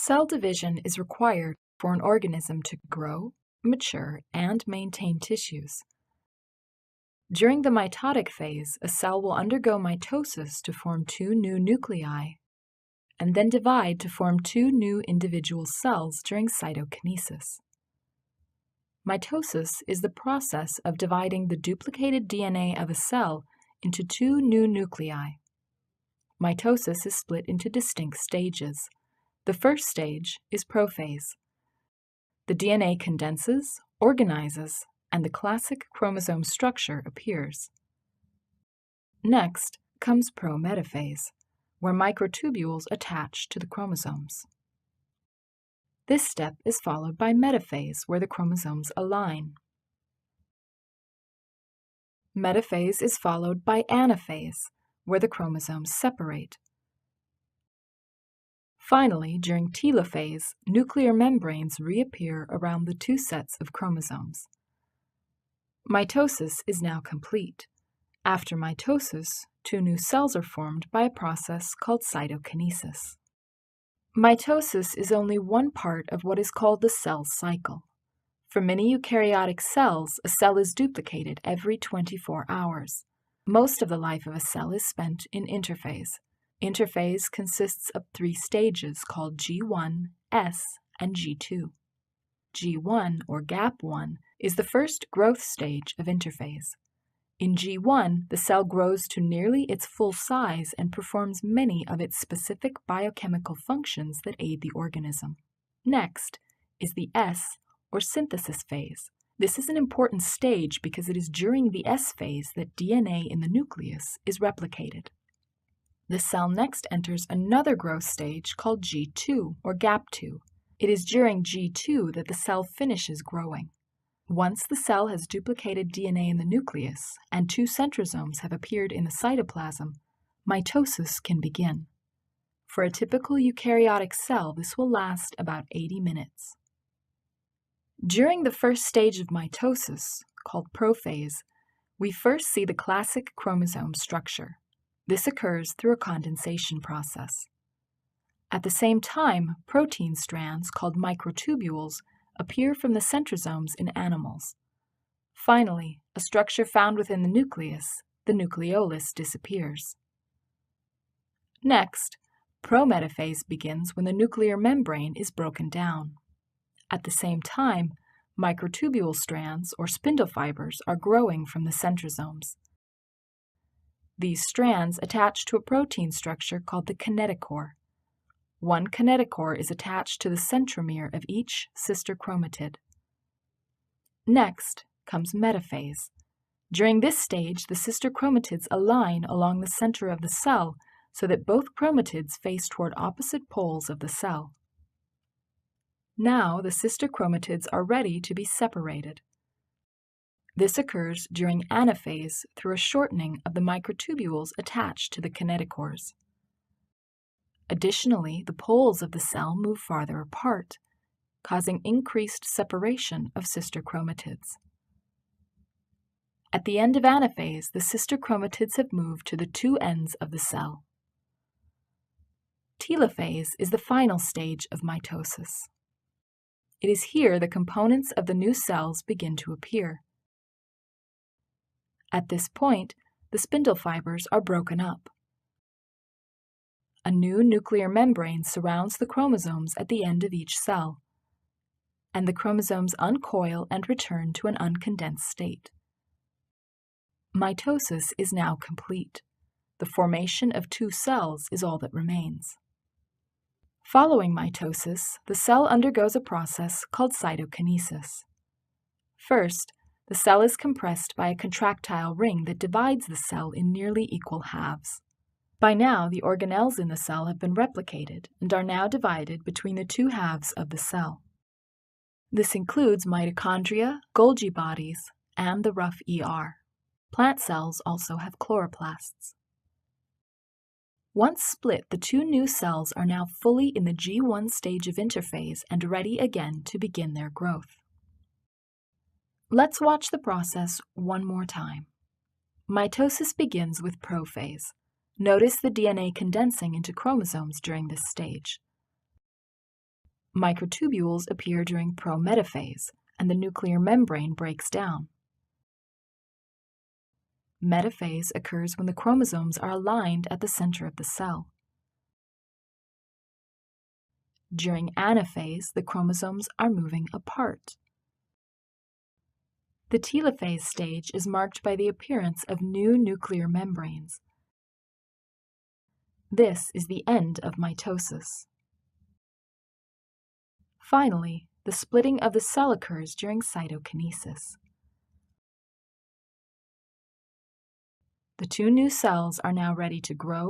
Cell division is required for an organism to grow, mature, and maintain tissues. During the mitotic phase, a cell will undergo mitosis to form two new nuclei, and then divide to form two new individual cells during cytokinesis. Mitosis is the process of dividing the duplicated DNA of a cell into two new nuclei. Mitosis is split into distinct stages. The first stage is prophase. The DNA condenses, organizes, and the classic chromosome structure appears. Next comes prometaphase, where microtubules attach to the chromosomes. This step is followed by metaphase, where the chromosomes align. Metaphase is followed by anaphase, where the chromosomes separate. Finally, during telophase, nuclear membranes reappear around the two sets of chromosomes. Mitosis is now complete. After mitosis, two new cells are formed by a process called cytokinesis. Mitosis is only one part of what is called the cell cycle. For many eukaryotic cells, a cell is duplicated every 24 hours. Most of the life of a cell is spent in interphase. Interphase consists of three stages called G1, S, and G2. G1, or gap 1, is the first growth stage of interphase. In G1, the cell grows to nearly its full size and performs many of its specific biochemical functions that aid the organism. Next is the S, or synthesis phase. This is an important stage because it is during the S phase that DNA in the nucleus is replicated. The cell next enters another growth stage called G2, or gap 2. It is during G2 that the cell finishes growing. Once the cell has duplicated DNA in the nucleus and two centrosomes have appeared in the cytoplasm, mitosis can begin. For a typical eukaryotic cell, this will last about 80 minutes. During the first stage of mitosis, called prophase, we first see the classic chromosome structure. This occurs through a condensation process. At the same time, protein strands called microtubules appear from the centrosomes in animals. Finally, a structure found within the nucleus, the nucleolus, disappears. Next, prometaphase begins when the nuclear membrane is broken down. At the same time, microtubule strands, or spindle fibers, are growing from the centrosomes. These strands attach to a protein structure called the kinetochore. One kinetochore is attached to the centromere of each sister chromatid. Next comes metaphase. During this stage, the sister chromatids align along the center of the cell so that both chromatids face toward opposite poles of the cell. Now the sister chromatids are ready to be separated. This occurs during anaphase through a shortening of the microtubules attached to the kinetochores. Additionally, the poles of the cell move farther apart, causing increased separation of sister chromatids. At the end of anaphase, the sister chromatids have moved to the two ends of the cell. Telophase is the final stage of mitosis. It is here the components of the new cells begin to appear. At this point, the spindle fibers are broken up. A new nuclear membrane surrounds the chromosomes at the end of each cell, and the chromosomes uncoil and return to an uncondensed state. Mitosis is now complete. The formation of two cells is all that remains. Following mitosis, the cell undergoes a process called cytokinesis. First, the cell is compressed by a contractile ring that divides the cell in nearly equal halves. By now, the organelles in the cell have been replicated and are now divided between the two halves of the cell. This includes mitochondria, Golgi bodies, and the rough ER. Plant cells also have chloroplasts. Once split, the two new cells are now fully in the G1 stage of interphase and ready again to begin their growth. Let's watch the process one more time. Mitosis begins with prophase. Notice the DNA condensing into chromosomes during this stage. Microtubules appear during prometaphase, and the nuclear membrane breaks down. Metaphase occurs when the chromosomes are aligned at the center of the cell. During anaphase, the chromosomes are moving apart. The telophase stage is marked by the appearance of new nuclear membranes. This is the end of mitosis. Finally, the splitting of the cell occurs during cytokinesis. The two new cells are now ready to grow